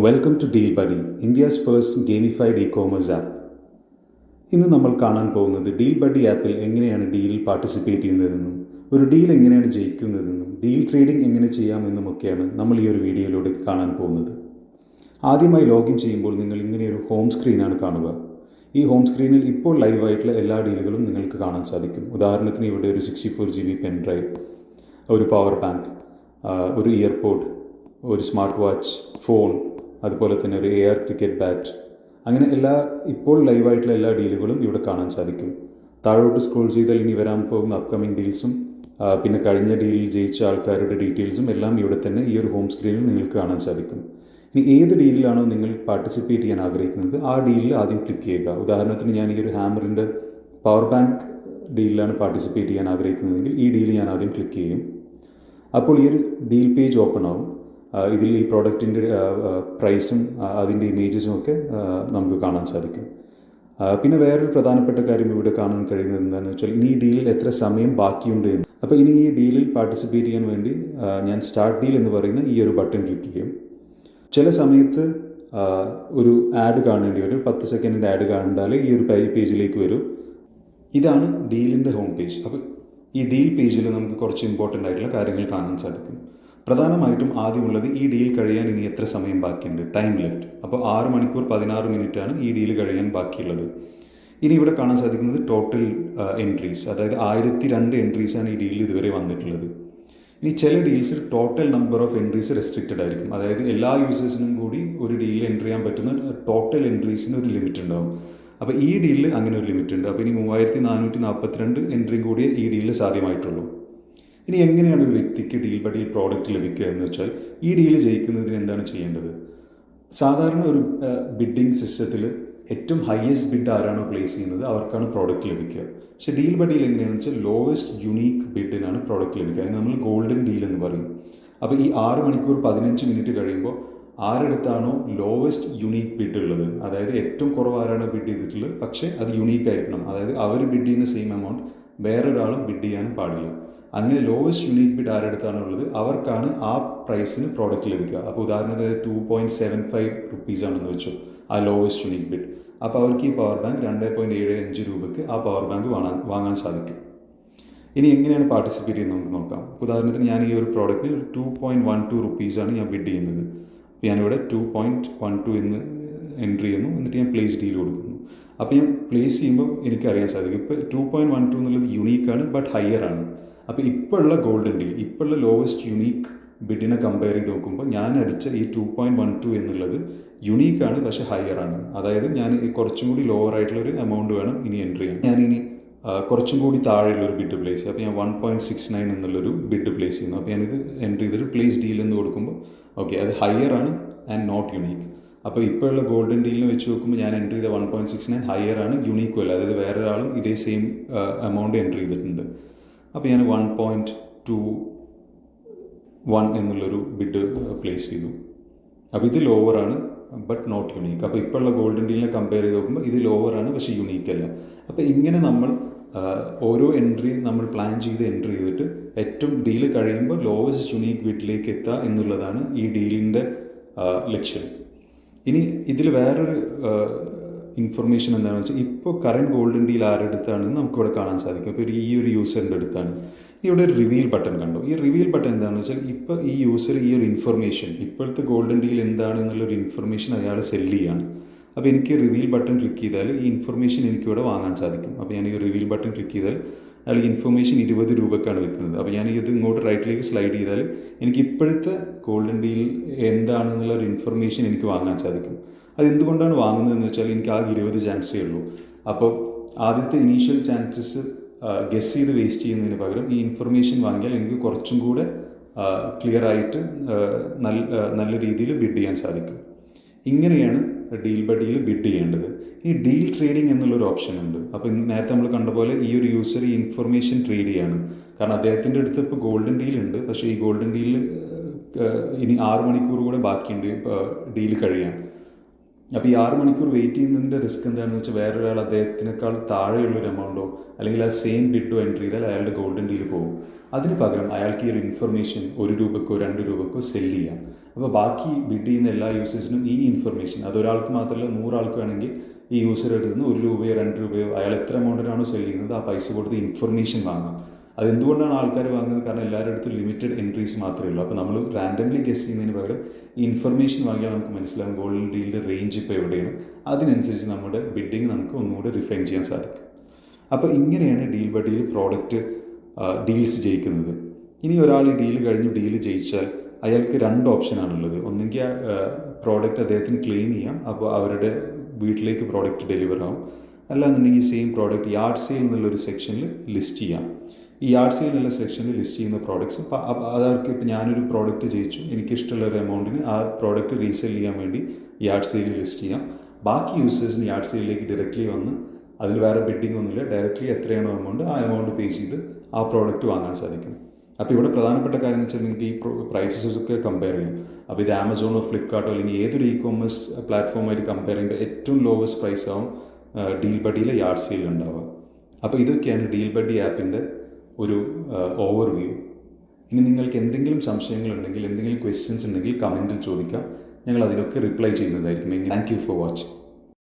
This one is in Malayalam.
Welcome to deal buddy, India's first gamified e-commerce app. ഇന്ന് നമ്മൾ കാണാൻ പോകുന്നത് ഡീൽ ബഡി ആപ്പിൽ എങ്ങനെയാണ് ഡീലിൽ പാർട്ടിസിപ്പേറ്റ് ചെയ്യുന്നതെന്നും ഒരു ഡീൽ എങ്ങനെയാണ് ജയിക്കുന്നതെന്നും ഡീൽ ട്രേഡിംഗ് എങ്ങനെ ചെയ്യാമെന്നുമൊക്കെയാണ് നമ്മൾ ഈ ഒരു വീഡിയോയിലൂടെ കാണാൻ പോകുന്നത്. ആദ്യമായി ലോഗിൻ ചെയ്യുമ്പോൾ നിങ്ങൾ ഇങ്ങനെയൊരു ഹോം സ്ക്രീനാണ് കാണുക. ഈ ഹോം സ്ക്രീനിൽ ഇപ്പോൾ ലൈവായിട്ടുള്ള എല്ലാ ഡീലുകളും നിങ്ങൾക്ക് കാണാൻ സാധിക്കും. ഉദാഹരണത്തിന് ഇവിടെ ഒരു 64 GB പെൻ ഡ്രൈവ്, ഒരു പവർ ബാങ്ക്, ഒരു ഇയർപോഡ്, ഒരു സ്മാർട്ട് വാച്ച്, ഫോൺ, അതുപോലെ തന്നെ ഒരു AR ക്രിക്കറ്റ് ബാറ്റ്, അങ്ങനെ ഇപ്പോൾ ലൈവായിട്ടുള്ള എല്ലാ ഡീലുകളും ഇവിടെ കാണാൻ സാധിക്കും. താഴോട്ട് സ്ക്രോൾ ചെയ്താൽ ഇനി വരാൻ പോകുന്ന അപ്കമിങ് ഡീൽസും പിന്നെ കഴിഞ്ഞ ഡീലിൽ ജയിച്ച ആൾക്കാരുടെ ഡീറ്റെയിൽസും എല്ലാം ഇവിടെ തന്നെ ഈ ഒരു ഹോം സ്ക്രീനിൽ നിങ്ങൾക്ക് കാണാൻ സാധിക്കും. ഇനി ഏത് ഡീലിലാണോ നിങ്ങൾ പാർട്ടിസിപ്പേറ്റ് ചെയ്യാൻ ആഗ്രഹിക്കുന്നത് ആ ഡീലിൽ ആദ്യം ക്ലിക്ക് ചെയ്യുക. ഉദാഹരണത്തിന് ഞാൻ ഈ ഒരു ഹാമറിൻ്റെ പവർ ബാങ്ക് ഡീലിലാണ് പാർട്ടിസിപ്പേറ്റ് ചെയ്യാൻ ആഗ്രഹിക്കുന്നതെങ്കിൽ ഈ ഡീൽ ഞാൻ ആദ്യം ക്ലിക്ക് ചെയ്യും. അപ്പോൾ ഈ ഒരു ഡീൽ പേജ് ഓപ്പൺ ആവും. ഇതിൽ ഈ പ്രോഡക്റ്റിൻ്റെ പ്രൈസും അതിൻ്റെ ഇമേജസും ഒക്കെ നമുക്ക് കാണാൻ സാധിക്കും. പിന്നെ വേറൊരു പ്രധാനപ്പെട്ട കാര്യം ഇവിടെ കാണാൻ കഴിയുന്നത് എന്താണെന്ന് വെച്ചാൽ ഇനി ഈ ഡീലിൽ എത്ര സമയം ബാക്കിയുണ്ട് എന്ന്. അപ്പോൾ ഇനി ഈ ഡീലിൽ പാർട്ടിസിപ്പേറ്റ് ചെയ്യാൻ വേണ്ടി ഞാൻ സ്റ്റാർട്ട് ഡീൽ എന്ന് പറയുന്ന ഈ ഒരു ബട്ടൺ ക്ലിക്ക് ചെയ്യും. ചില സമയത്ത് ഒരു ആഡ് കാണേണ്ടി വരും. 10 സെക്കൻഡിൻ്റെ ആഡ് കണ്ടാൽ ഈ ഒരു പേജിലേക്ക് വരും. ഇതാണ് ഡീലിൻ്റെ ഹോം പേജ്. അപ്പോൾ ഈ ഡീൽ പേജിൽ നമുക്ക് കുറച്ച് ഇമ്പോർട്ടൻ്റ് ആയിട്ടുള്ള കാര്യങ്ങൾ കാണാൻ സാധിക്കും. പ്രധാനമായിട്ടും ആദ്യമുള്ളത് ഈ ഡീൽ കഴിയാൻ ഇനി എത്ര സമയം ബാക്കിയുണ്ട്, ടൈം ലെഫ്റ്റ്. അപ്പോൾ 6 മണിക്കൂർ 16 മിനിറ്റാണ് ഈ ഡീൽ കഴിയാൻ ബാക്കിയുള്ളത്. ഇനി ഇവിടെ കാണാൻ സാധിക്കുന്നത് ടോട്ടൽ എൻട്രീസ്, അതായത് 1002 എൻട്രീസാണ് ഈ ഡീലിൽ ഇതുവരെ വന്നിട്ടുള്ളത്. ഇനി ചില ഡീൽസിൽ total number of entries restricted ആയിരിക്കും. അതായത് എല്ലാ യൂസേഴ്സിനും കൂടി ഒരു ഡീലിൽ എൻട്രി ചെയ്യാൻ പറ്റുന്ന ടോട്ടൽ എൻട്രീസിന് ഒരു ലിമിറ്റ് ഉണ്ടാവും. അപ്പോൾ ഈ ഡീലിൽ അങ്ങനെ ഒരു ലിമിറ്റ് ഉണ്ട്. അപ്പോൾ ഇനി 3442 എൻട്രി കൂടിയേ ഈ ഡീലിൽ സാധ്യമായിട്ടുള്ളൂ. ഇനി എങ്ങനെയാണ് ഒരു വ്യക്തിക്ക് ഡീൽ ബഡിയിൽ പ്രോഡക്റ്റ് ലഭിക്കുക എന്ന് വെച്ചാൽ ഈ ഡീൽ ജയിക്കുന്നതിന് എന്താണ് ചെയ്യേണ്ടത്? സാധാരണ ഒരു ബിഡിങ് സിസ്റ്റത്തിൽ ഏറ്റവും ഹയസ്റ്റ് ബിഡ് ആരാണോ പ്ലേസ് ചെയ്യുന്നത് അവർക്കാണ് പ്രോഡക്റ്റ് ലഭിക്കുക. പക്ഷേ ഡീൽ ബഡിയിൽ എങ്ങനെയാണെന്ന് വെച്ചാൽ ലോവസ്റ്റ് യുണീക്ക് ബിഡിനാണ് പ്രോഡക്റ്റ് ലഭിക്കുക. അതിന് നമ്മൾ ഗോൾഡൻ ഡീൽ എന്ന് പറയും. അപ്പോൾ ഈ 6 മണിക്കൂർ 15 മിനിറ്റ് കഴിയുമ്പോൾ ആരെടുത്താണോ ലോവസ്റ്റ് യുണീക്ക് ബിഡ് ഉള്ളത്, അതായത് ഏറ്റവും കുറവ് ആരാണോ ബിഡ് ചെയ്തിട്ടുള്ളത് പക്ഷേ അത് യുണീക്ക് ആയിരിക്കണം, അതായത് അവർ ബിഡ് ചെയ്യുന്ന സെയിം എമൗണ്ട് വേറൊരാളും ബിഡ് ചെയ്യാനും പാടില്ല. അങ്ങനെ ലോവസ്റ്റ് യുണീക്ക് ബിഡ് ആരെടുത്താണോ ഉള്ളത് അവർക്കാണ് ആ പ്രൈസിന് പ്രോഡക്റ്റ് ലഭിക്കുക. അപ്പോൾ ഉദാഹരണത്തിന് 2.75 റുപ്പീസാണെന്ന് വെച്ചു ആ ലോവസ്റ്റ് യുണീക്ക് ബിഡ്. അപ്പോൾ അവർക്ക് ഈ പവർ ബാങ്ക് 2.75 രൂപയ്ക്ക് ആ പവർ ബാങ്ക് വാങ്ങാൻ സാധിക്കും. ഇനി എങ്ങനെയാണ് പാർട്ടിസിപ്പേറ്റ് ചെയ്യുന്നത് നമുക്ക് നോക്കാം. ഉദാഹരണത്തിന് ഞാൻ ഈ ഒരു പ്രോഡക്റ്റിന് 2.12 റുപ്പീസാണ് ഞാൻ ബിഡ് ചെയ്യുന്നത്. അപ്പോൾ ഞാനിവിടെ 2.12 എന്ന് എൻട്രി ചെയ്യുന്നു. എന്നിട്ട് ഞാൻ പ്ലേസ് ഡീൽ കൊടുക്കുന്നു. അപ്പോൾ ഞാൻ പ്ലേസ് ചെയ്യുമ്പോൾ എനിക്കറിയാൻ സാധിക്കും ഇപ്പോൾ 2.12 എന്നുള്ളത് യുണീക്കാണ് ബട്ട് ഹയർ ആണ്. അപ്പോൾ ഇപ്പോൾ ഉള്ള ഗോൾഡൻ ഡീൽ, ഇപ്പോൾ ഉള്ള ലോവസ്റ്റ് യുണീക്ക് ബിഡിനെ കമ്പയർ ചെയ്ത് നോക്കുമ്പോൾ ഞാൻ അടിച്ച ഈ 2.12 എന്നുള്ളത് യുണീക്കാണ് പക്ഷേ ഹയർ ആണ്. അതായത് ഞാൻ കുറച്ചും കൂടി ലോവർ ആയിട്ടുള്ളൊരു എമൗണ്ട് വേണം ഇനി എൻട്രി ചെയ്യാൻ. ഞാനിനി കുറച്ചും കൂടി താഴെയുള്ളൊരു ബിഡ് പ്ലേസ് ചെയ്യും. അപ്പോൾ ഞാൻ 1.69 എന്നുള്ളൊരു ബിഡ് പ്ലേസ് ചെയ്യുന്നു. അപ്പോൾ ഞാനിത് എൻട്രി ചെയ്തിട്ട് പ്ലേസ് ഡീൽ എന്ന് കൊടുക്കുമ്പോൾ ഓക്കെ അത് ഹയർ ആണ് ആൻഡ് നോട്ട് യുണീക്ക്. അപ്പോൾ ഇപ്പോൾ ഉള്ള ഗോൾഡൻ ഡീലിനെ വെച്ച് നോക്കുമ്പോൾ ഞാൻ എൻട്രി ചെയ്ത 1.69 ഹയർ ആണ്, യുണീക്കും അല്ല. അതായത് വേറൊരാളും ഇതേ സെയിം എമൗണ്ട് എൻട്രി ചെയ്തിട്ടുണ്ട്. അപ്പോൾ ഞാൻ 1.21 എന്നുള്ളൊരു ബിഡ് പ്ലേസ് ചെയ്തു. അപ്പോൾ ഇത് ലോവറാണ് ബട്ട് നോട്ട് യുണീക്ക്. അപ്പോൾ ഇപ്പോൾ ഉള്ള ഗോൾഡൻ ഡീലിനെ കമ്പയർ ചെയ്ത് നോക്കുമ്പോൾ ഇത് ലോവറാണ് പക്ഷേ യുണീക്ക് അല്ല. അപ്പോൾ ഇങ്ങനെ നമ്മൾ ഓരോ എൻട്രി നമ്മൾ പ്ലാൻ ചെയ്ത് എൻട്രി ചെയ്തിട്ട് ഏറ്റവും ഡീല് കഴിയുമ്പോൾ ലോവസ്റ്റ് യുണീക്ക് ബിഡിലേക്ക് എത്തുക എന്നുള്ളതാണ് ഈ ഡീലിൻ്റെ ലക്ഷ്യം. ഇനി ഇതിൽ വേറൊരു ഇൻഫർമേഷൻ എന്താണെന്ന് വെച്ചാൽ ഇപ്പോൾ കറൻറ്റ് ഗോൾഡൻ ഡീൽ ആരുടെ അടുത്താണെന്ന് നമുക്കിവിടെ കാണാൻ സാധിക്കും. അപ്പോൾ ഈ ഒരു യൂസറിൻ്റെ അടുത്താണ്. ഇവിടെ ഒരു റിവീൽ ബട്ടൺ കണ്ടു. ഈ റിവീൽ ബട്ടൺ എന്താണെന്ന് വെച്ചാൽ ഇപ്പോൾ ഈ യൂസർ ഈ ഒരു ഇൻഫർമേഷൻ ഇപ്പോഴത്തെ ഗോൾഡൻ ഡീൽ എന്താണ് എന്നുള്ളൊരു ഇൻഫർമേഷൻ അയാൾ സെല്ല് ചെയ്യാണ്. അപ്പോൾ എനിക്ക് റിവീൽ ബട്ടൺ ക്ലിക്ക് ചെയ്താൽ ഈ ഇൻഫർമേഷൻ എനിക്കിവിടെ വാങ്ങാൻ സാധിക്കും. അപ്പോൾ ഞാൻ ഈ റിവീൽ ബട്ടൺ ക്ലിക്ക് ചെയ്താൽ അയാൾ ഇൻഫർമേഷൻ 20 രൂപയ്ക്കാണ് വെക്കുന്നത്. അപ്പോൾ ഞാൻ ഇത് ഇങ്ങോട്ട് റൈറ്റിലേക്ക് സ്ലൈഡ് ചെയ്താൽ എനിക്ക് ഇപ്പോഴത്തെ ഗോൾഡൻ ഡീൽ എന്താണെന്നുള്ള ഒരു ഇൻഫർമേഷൻ എനിക്ക് വാങ്ങാൻ സാധിക്കും. അതെന്തുകൊണ്ടാണ് വാങ്ങുന്നതെന്ന് വെച്ചാൽ എനിക്ക് ആ 20 ചാൻസേ ഉള്ളൂ. അപ്പോൾ ആദ്യത്തെ ഇനീഷ്യൽ ചാൻസസ് ഗസ് ചെയ്ത് വേസ്റ്റ് ചെയ്യുന്നതിന് പകരം ഈ ഇൻഫർമേഷൻ വാങ്ങിയാൽ എനിക്ക് കുറച്ചും കൂടെ ക്ലിയർ ആയിട്ട് നല്ല രീതിയിൽ ബിഡ് ചെയ്യാൻ സാധിക്കും. ഇങ്ങനെയാണ് ഡീൽ ബഡിയിൽ ബിഡ് ചെയ്യേണ്ടത്. ഈ ഡീൽ ട്രേഡിംഗ് എന്നുള്ളൊരു ഓപ്ഷൻ ഉണ്ട്. അപ്പോൾ നേരത്തെ നമ്മൾ കണ്ട പോലെ ഈ ഒരു യൂസർ ഈ ഇൻഫർമേഷൻ ട്രേഡ് ചെയ്യാണ്. കാരണം അദ്ദേഹത്തിൻ്റെ അടുത്ത് ഇപ്പോൾ ഗോൾഡൻ ഡീൽ ഉണ്ട്, പക്ഷേ ഈ ഗോൾഡൻ ഡീലിൽ ഇനി 6 മണിക്കൂർ കൂടെ ബാക്കിയുണ്ട് ഡീൽ കഴിയാൻ. അപ്പോൾ ഈ 6 മണിക്കൂർ വെയിറ്റ് ചെയ്യുന്നതിൻ്റെ റിസ്ക് എന്താണെന്ന് വെച്ചാൽ വേറൊരാൾ അദ്ദേഹത്തിനേക്കാൾ താഴെയുള്ളൊരു എമൗണ്ടോ അല്ലെങ്കിൽ ആ സെയിം ബിഡോ എൻട്രി ചെയ്താൽ അയാളുടെ ഗോൾഡൻ ഡീൽ പോകും. അതിന് പകരം അയാൾക്ക് ഈ ഒരു ഇൻഫർമേഷൻ 1 രൂപക്കോ 2 രൂപക്കോ സെല്ല് ചെയ്യാം. അപ്പോൾ ബാക്കി ബിഡ് ചെയ്യുന്ന എല്ലാ യൂസേഴ്സിനും ഈ ഇൻഫർമേഷൻ, അതൊരാൾക്ക് മാത്രമല്ല 100 ആൾക്ക് വേണമെങ്കിൽ ഈ യൂസർ എടുക്കുന്ന 1 രൂപയോ 2 രൂപയോ അയാൾ എത്ര എമൗണ്ടിനാണോ സെൽ ചെയ്യുന്നത് ആ പൈസ കൊടുത്ത് ഇൻഫർമേഷൻ വാങ്ങാം. അതെന്തുകൊണ്ടാണ് ആൾക്കാർ വാങ്ങുന്നത്? കാരണം എല്ലാവരുടെ അടുത്തും ലിമിറ്റഡ് എൻട്രീസ് മാത്രമേ ഉള്ളൂ. അപ്പോൾ നമ്മൾ റാൻഡംലി ഗസ് ചെയ്യുന്നതിന് പകരം ഈ ഇൻഫർമേഷൻ വാങ്ങിയാൽ നമുക്ക് മനസ്സിലാകും ഗോൾഡൻ ഡീലിൻ്റെ റേഞ്ച് ഇപ്പോൾ എവിടെയാണ്. അതിനനുസരിച്ച് നമ്മുടെ ബിഡിങ് നമുക്ക് ഒന്നുകൂടെ റിഫൈൻ ചെയ്യാൻ സാധിക്കും. അപ്പോൾ ഇങ്ങനെയാണ് deal by deal product deals ജയിക്കുന്നത്. ഇനി ഒരാൾ ഡീൽ കഴിഞ്ഞ് ഡീൽ ജയിച്ചാൽ അയാൾക്ക് 2 ഓപ്ഷനാണുള്ളത്. ഒന്നെങ്കിൽ പ്രോഡക്റ്റ് അദ്ദേഹത്തിന് ക്ലെയിം ചെയ്യാം, അപ്പോൾ അവരുടെ വീട്ടിലേക്ക് പ്രോഡക്റ്റ് ഡെലിവർ ആവും. അല്ലാന്നുണ്ടെങ്കിൽ സെയിം പ്രോഡക്റ്റ് യാർഡ് സെയിൽ എന്നുള്ളൊരു സെക്ഷനിൽ ലിസ്റ്റ് ചെയ്യാം. ഈ യാർഡ് സെയിൽ എന്നുള്ള സെക്ഷനിൽ ലിസ്റ്റ് ചെയ്യുന്ന പ്രോഡക്ട്സ് അതവർക്ക് ഇപ്പോൾ ഞാനൊരു പ്രോഡക്റ്റ് ജയിച്ചു, എനിക്കിഷ്ടമുള്ള ഒരു എമൗണ്ടിന് ആ പ്രോഡക്റ്റ് റീസെൽ ചെയ്യാൻ വേണ്ടി യാർഡ് സെയിൽ ലിസ്റ്റ് ചെയ്യാം. ബാക്കി യൂസേഴ്സിന് യാർഡ് സെയിലിലേക്ക് ഡയറക്റ്റ്ലി വന്ന് അതിൽ വേറെ ബിഡിംഗ് ഒന്നുമില്ല, ഡയറക്റ്റ്ലി എത്രയാണോ എമൗണ്ട് ആ എമൗണ്ട് പേ ചെയ്ത് ആ പ്രോഡക്റ്റ് വാങ്ങാൻ സാധിക്കും. അപ്പോൾ ഇവിടെ പ്രധാനപ്പെട്ട കാര്യം എന്ന് വെച്ചാൽ നിങ്ങൾക്ക് ഈ പ്രൈസസ് ഒക്കെ കമ്പയർ ചെയ്യാം. അപ്പോൾ ഇത് ആമസോണോ ഫ്ലിപ്കാർട്ടോ അല്ലെങ്കിൽ ഏതൊരു ഇ-കോമേഴ്സ് പ്ലാറ്റ്ഫോമായിട്ട് കമ്പയർ ചെയ്യുമ്പോൾ ഏറ്റവും ലോവസ്റ്റ് പ്രൈസ് ആവും deal by deal yard sale ഉണ്ടാവുക. അപ്പോൾ ഇതൊക്കെയാണ് ഡീൽ ബൈ ഡീൽ ആപ്പിൻ്റെ ഒരു ഓവർവ്യൂ. ഇനി നിങ്ങൾക്ക് എന്തെങ്കിലും സംശയങ്ങളുണ്ടെങ്കിൽ, എന്തെങ്കിലും ക്വസ്റ്റ്യൻസ് ഉണ്ടെങ്കിൽ കമൻറ്റിൽ ചോദിക്കാം. ഞങ്ങൾ അതിനൊക്കെ റിപ്ലൈ ചെയ്യുന്നതായിരിക്കും. Thank you for watching.